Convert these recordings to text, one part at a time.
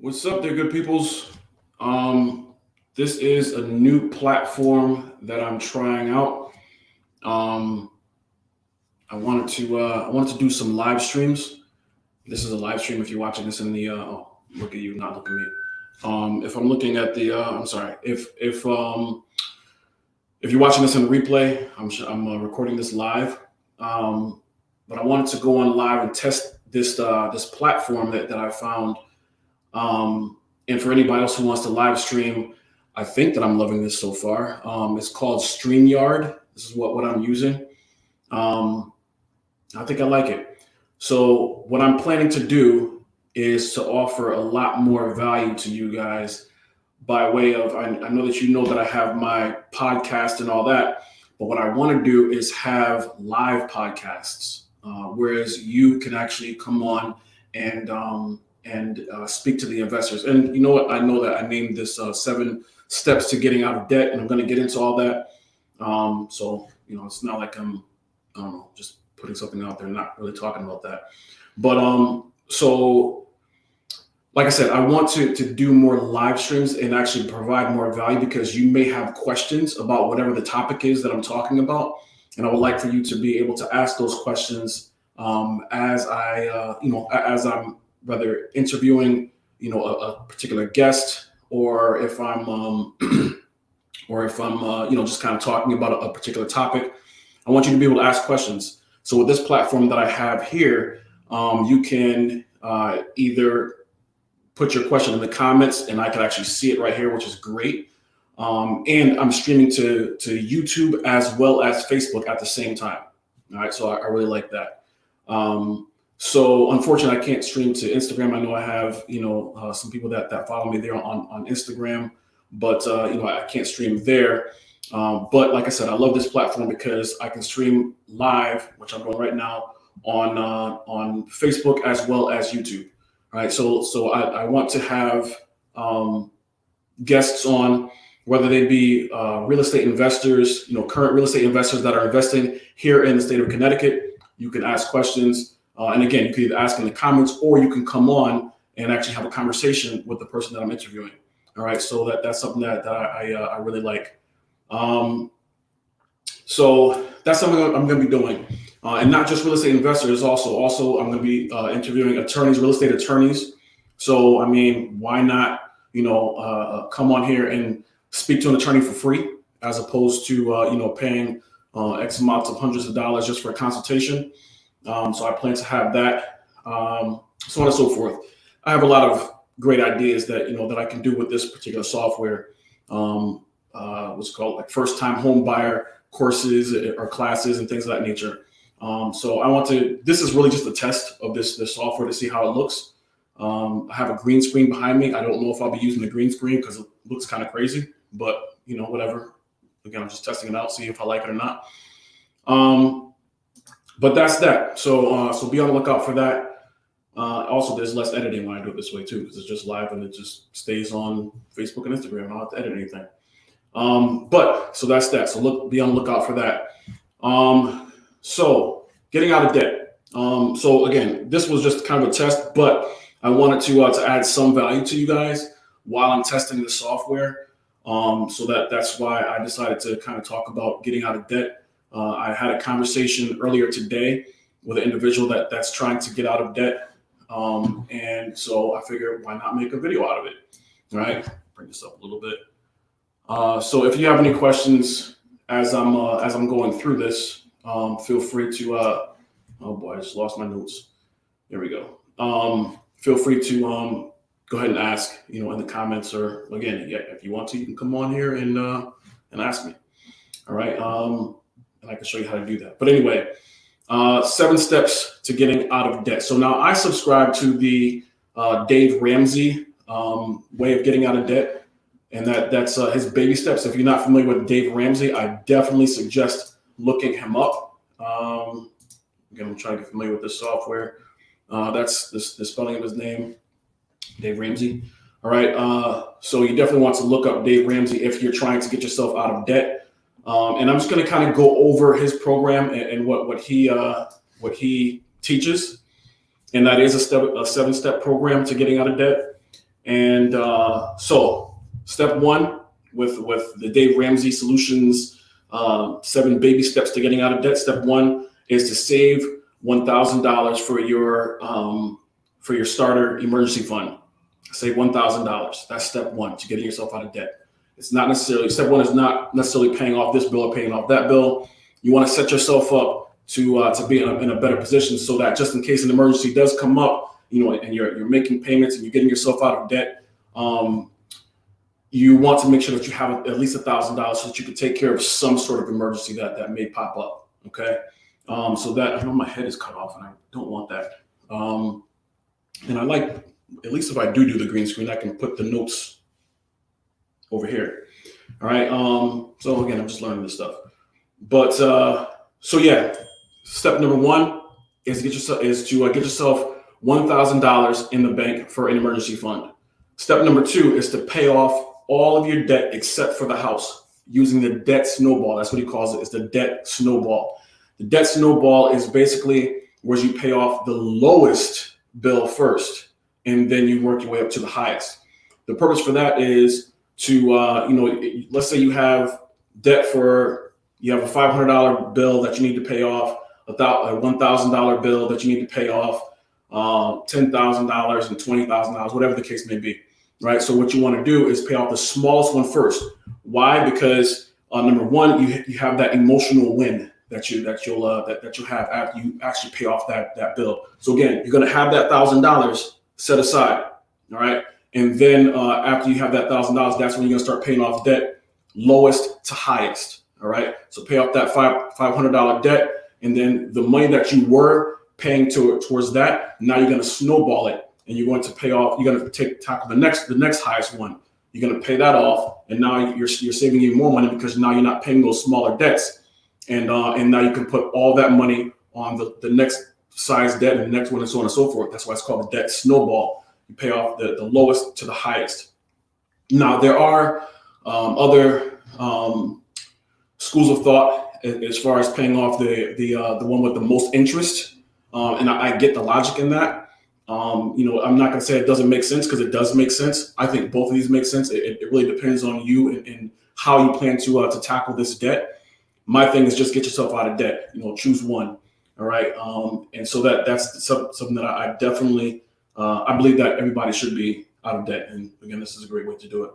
What's up there, good peoples? This is a new platform that I'm trying out. Um, I wanted to do some live streams. This is a live stream. If you're watching this in the look at you, not look at me. If I'm looking at the, I'm sorry. If you're watching this in replay, I'm recording this live. But I wanted to go on live and test this platform that I found. And for anybody else who wants to live stream, I think that I'm loving this so far. It's called StreamYard. This is what I'm using. Um, I think I like it. So what I'm planning to do is to offer a lot more value to you guys by way of, I know that you know that I have my podcast and all that, but what I want to do is have live podcasts, whereas you can actually come on and speak to the investors. And you know what? I know that I named this 7 steps to getting out of debt, and I'm going to get into all that. So it's not like I don't know, just putting something out there, not really talking about that. But so like I said, I want to do more live streams and actually provide more value because you may have questions about whatever the topic is that I'm talking about, and I would like for you to be able to ask those questions as as I'm whether interviewing, a particular guest, or if I'm, just kind of talking about a particular topic. I want you to be able to ask questions. So with this platform that I have here, you can either put your question in the comments, and I can actually see it right here, which is great. And I'm streaming to YouTube as well as Facebook at the same time. All right, so I really like that. So unfortunately, I can't stream to Instagram. I know I have, some people that follow me there on Instagram, but I can't stream there. But like I said, I love this platform because I can stream live, which I'm doing right now on Facebook as well as YouTube. All right, so I want to have guests on, whether they be real estate investors, current real estate investors that are investing here in the state of Connecticut. You can ask questions. And again, you can either ask in the comments, or you can come on and actually have a conversation with the person that I'm interviewing. All right, so that's something that I really like. So that's something I'm going to be doing, and not just real estate investors. Also I'm going to be interviewing attorneys, real estate attorneys. So I mean, why not come on here and speak to an attorney for free, as opposed to paying X amounts of hundreds of dollars just for a consultation. So I plan to have that, so on and so forth. I have a lot of great ideas that that I can do with this particular software. What's called like first-time home buyer courses or classes and things of that nature. So I want to. This is really just a test of this software to see how it looks. I have a green screen behind me. I don't know if I'll be using the green screen because it looks kind of crazy, but whatever. Again, I'm just testing it out, see if I like it or not. But that's that. So be on the lookout for that. Also, there's less editing when I do it this way too, because it's just live and it just stays on Facebook and Instagram. I don't have to edit anything. But so that's that. So be on the lookout for that. So getting out of debt. So again, this was just kind of a test, but I wanted to add some value to you guys while I'm testing the software. So that's why I decided to kind of talk about getting out of debt. I had a conversation earlier today with an individual that's trying to get out of debt. And so I figured, why not make a video out of it? All right, bring this up a little bit. So if you have any questions as I'm going through this, feel free to, oh boy, I just lost my notes. There we go. Feel free to go ahead and ask, in the comments, or again, if you want to, you can come on here and ask me. All right. And I can show you how to do that. But anyway, 7 steps to getting out of debt. So now I subscribe to the Dave Ramsey way of getting out of debt, and that's his baby steps. If you're not familiar with Dave Ramsey, I definitely suggest looking him up. Again, I'm trying to get familiar with this software. That's the spelling of his name, Dave Ramsey. All right. So you definitely want to look up Dave Ramsey if you're trying to get yourself out of debt. And I'm just going to kind of go over his program and what he teaches, and that is a 7-step program to getting out of debt. And so step one with the Dave Ramsey Solutions 7 baby steps to getting out of debt. Step one is to save $1,000 for your starter emergency fund. Save $1,000. That's step one to getting yourself out of debt. It's not necessarily, step one is not necessarily paying off this bill or paying off that bill. You want to set yourself up to be in a better position so that just in case an emergency does come up, and you're making payments and you're getting yourself out of debt, you want to make sure that you have at least $1,000 so that you can take care of some sort of emergency that may pop up. Okay. So that, I know my head is cut off and I don't want that. And I like, at least if I do the green screen, I can put the notes over here. All right. So again, I'm just learning this stuff. But so yeah, step number one is to get yourself $1,000 in the bank for an emergency fund. Step number two is to pay off all of your debt except for the house using the debt snowball. That's what he calls it. It's the debt snowball. The debt snowball is basically where you pay off the lowest bill first, and then you work your way up to the highest. The purpose for that is to, let's say you have debt you have a $500 bill that you need to pay off, a $1,000 bill that you need to pay off, $10,000 and $20,000, whatever the case may be, right? So what you want to do is pay off the smallest one first. Why? Because number one, you have that emotional win that you'll have after you actually pay off that bill. So again, you're going to have that $1,000 set aside, all right? And then after you have that $1,000, that's when you're going to start paying off debt, lowest to highest. All right. So pay off that $500 debt, and then the money that you were paying towards that, now you're going to snowball it, and you're going to pay off. You're going to tackle the next highest one. You're going to pay that off, and now you're saving even more money because now you're not paying those smaller debts, and now you can put all that money on the next size debt and the next one, and so on and so forth. That's why it's called the debt snowball. You pay off the lowest to the highest. Now there are other schools of thought as far as paying off the one with the most interest, and I get the logic in that. I'm not going to say it doesn't make sense because it does make sense. I think both of these make sense. It really depends on you and how you plan to tackle this debt. My thing is just get yourself out of debt. Choose one. All right, and so that's something that I definitely I believe that everybody should be out of debt. And again, this is a great way to do it.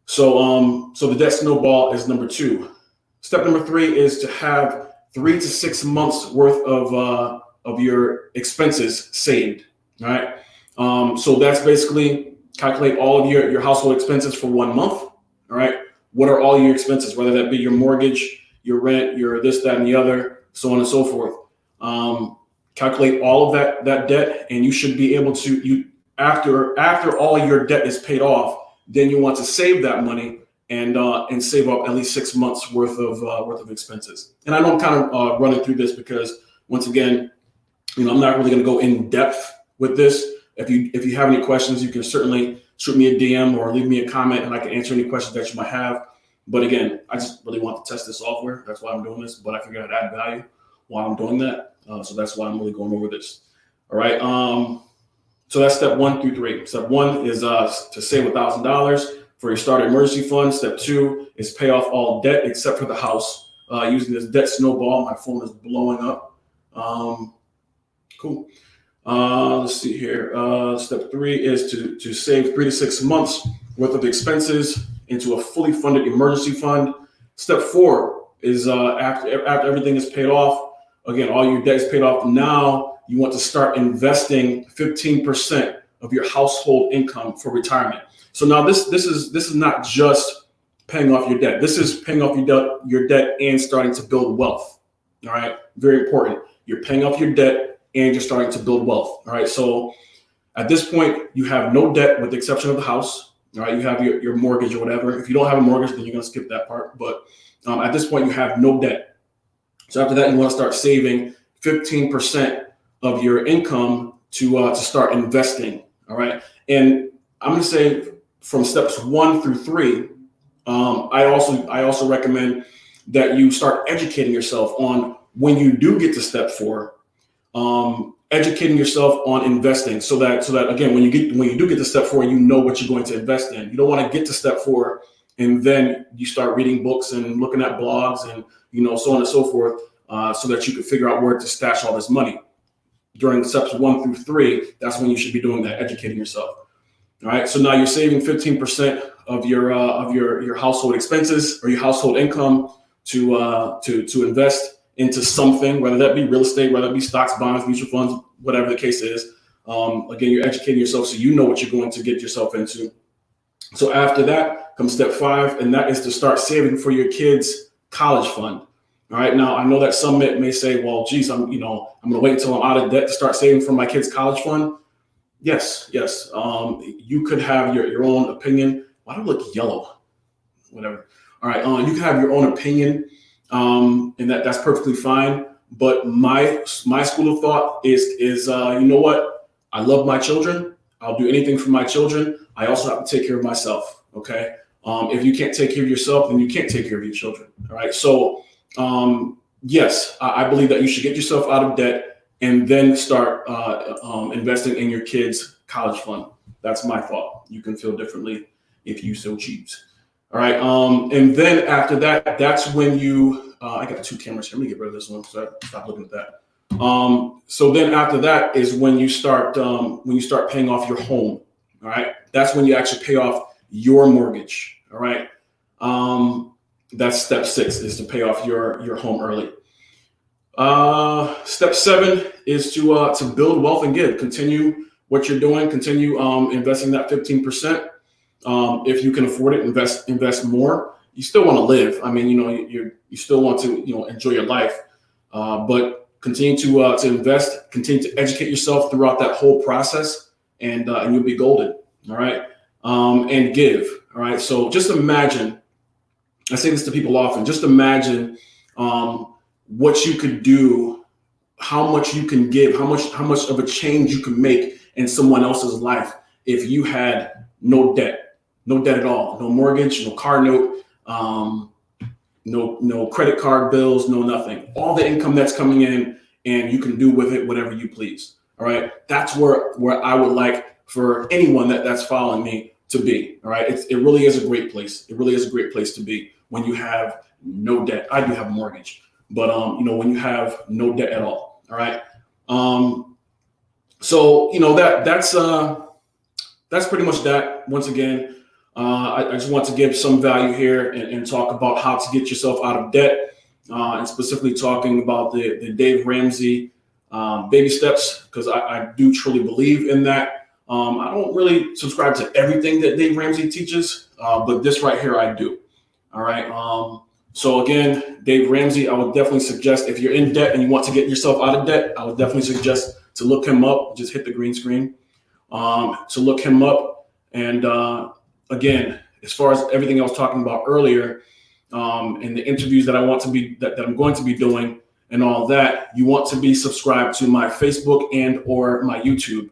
So the debt snowball is number two. Step number three is to have 3 to 6 months worth of your expenses saved. All right. So that's basically calculate all of your household expenses for 1 month. All right. What are all your expenses, whether that be your mortgage, your rent, your this, that, and the other, so on and so forth. Calculate all of that debt, and you should be able to, after all your debt is paid off, then you want to save that money and save up at least 6 months worth of expenses. And I know I'm kind of running through this because once again, I'm not really going to go in depth with this. If you have any questions, you can certainly shoot me a DM or leave me a comment, and I can answer any questions that you might have. But again, I just really want to test the software. That's why I'm doing this. But I figured I'd add value while I'm doing that. So that's why I'm really going over this. All right. So that's step 1 through 3. Step 1 is to save $1,000 for your starter emergency fund. Step 2 is pay off all debt except for the house using this debt snowball. My phone is blowing up. Cool. Let's see here. Step 3 is to save 3 to 6 months worth of expenses into a fully funded emergency fund. Step 4 is after everything is paid off. Again, all your debt is paid off. Now you want to start investing 15% of your household income for retirement. So now this is not just paying off your debt. This is paying off your debt and starting to build wealth. All right, very important. You're paying off your debt and you're starting to build wealth. All right, so at this point you have no debt with the exception of the house. All right, you have your mortgage or whatever. If you don't have a mortgage, then you're going to skip that part. But at this point you have no debt. So after that, you want to start saving 15% of your income to start investing. All right, and I'm going to say from steps 1 through 3. I also recommend that you start educating yourself on when you do get to step 4. educating yourself on investing so that again, when you do get to step 4, you know what you're going to invest in. You don't want to get to step 4 and then you start reading books and looking at blogs and so on and so forth, so that you can figure out where to stash all this money. During steps 1 through 3, that's when you should be doing that, educating yourself. All right. So now you're saving 15% of your household expenses or your household income to invest into something, whether that be real estate, whether it be stocks, bonds, mutual funds, whatever the case is. Again, you're educating yourself so you know what you're going to get yourself into. So after that comes step 5, and that is to start saving for your kids' college fund. All right. Now, I know that some may say, well, geez, I'm going to wait until I'm out of debt to start saving for my kids' college fund. Yes. You could have your own opinion. Why do I look yellow? Whatever. All right. You can have your own opinion, and that's perfectly fine. But my school of thought is you know what? I love my children. I'll do anything for my children. I also have to take care of myself. Okay. If you can't take care of yourself, then you can't take care of your children. All right. So, yes, I believe that you should get yourself out of debt and then start investing in your kids' college fund. That's my thought. You can feel differently if you so choose. All right. And then after that, that's when you, I got 2 cameras here. Let me get rid of this one. So stop looking at that. So then after that is when you start paying off your home. All right. That's when you actually pay off your mortgage. All right. That's step 6, is to pay off your home early. Step 7 is to build wealth and give. Continue what you're doing. Continue investing that 15%. If you can afford it, invest more. You still want to live. I mean, you still want to enjoy your life, but continue to invest. Continue to educate yourself throughout that whole process, and you'll be golden. All right, and give. All right. So just imagine. I say this to people often. Just imagine what you could do, how much you can give, how much of a change you can make in someone else's life if you had no debt at all, no mortgage, no car note, no credit card bills, no nothing. All the income that's coming in, and you can do with it whatever you please. All right, that's where I would like for anyone that's following me to be. All right, it really is a great place. It really is a great place to be when you have no debt. I do have a mortgage, but when you have no debt at all. All right. So that's pretty much that. Once again, I just want to give some value here and talk about how to get yourself out of debt, and specifically talking about the Dave Ramsey baby steps, because I do truly believe in that. I don't really subscribe to everything that Dave Ramsey teaches, but this right here I do. All right. So again, Dave Ramsey, I would definitely suggest, if you're in debt and you want to get yourself out of debt, I would definitely suggest to look him up. Just hit the green screen to look him up. And again, as far as everything I was talking about earlier, and the interviews that that I'm going to be doing and all that, you want to be subscribed to my Facebook and or my YouTube.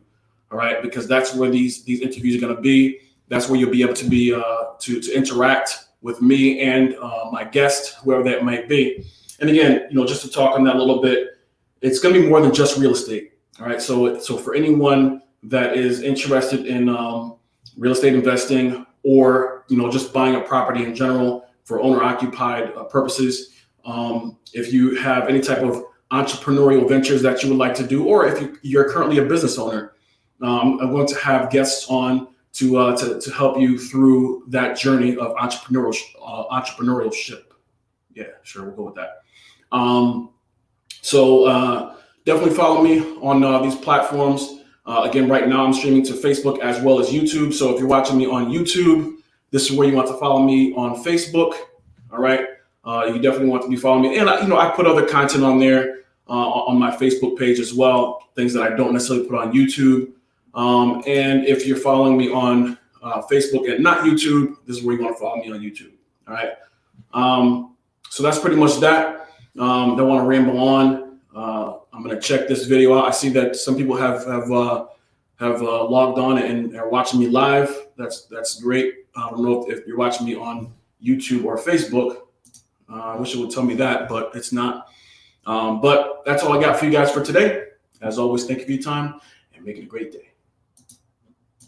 All right, because that's where these interviews are going to be. That's where you'll be able to be to interact with me and my guest, whoever that might be. And again, just to talk on that a little bit, it's going to be more than just real estate. All right. So for anyone that is interested in real estate investing, or just buying a property in general for owner-occupied purposes, if you have any type of entrepreneurial ventures that you would like to do, or if you're currently a business owner, I'm going to have guests on to help you through that journey of entrepreneurship. Yeah, sure, we'll go with that. So definitely follow me on these platforms. Again, right now I'm streaming to Facebook as well as YouTube. So if you're watching me on YouTube, this is where you want to follow me on Facebook. All right, you definitely want to be following me, and I put other content on there on my Facebook page as well, things that I don't necessarily put on YouTube. And if you're following me on Facebook and not YouTube, this is where you want to follow me on YouTube. All right. So that's pretty much that. Don't want to ramble on. I'm going to check this video out. I see that some people have logged on and are watching me live. That's great. I don't know if you're watching me on YouTube or Facebook. I wish it would tell me that, but it's not. But that's all I got for you guys for today. As always, thank you for your time and make it a great day.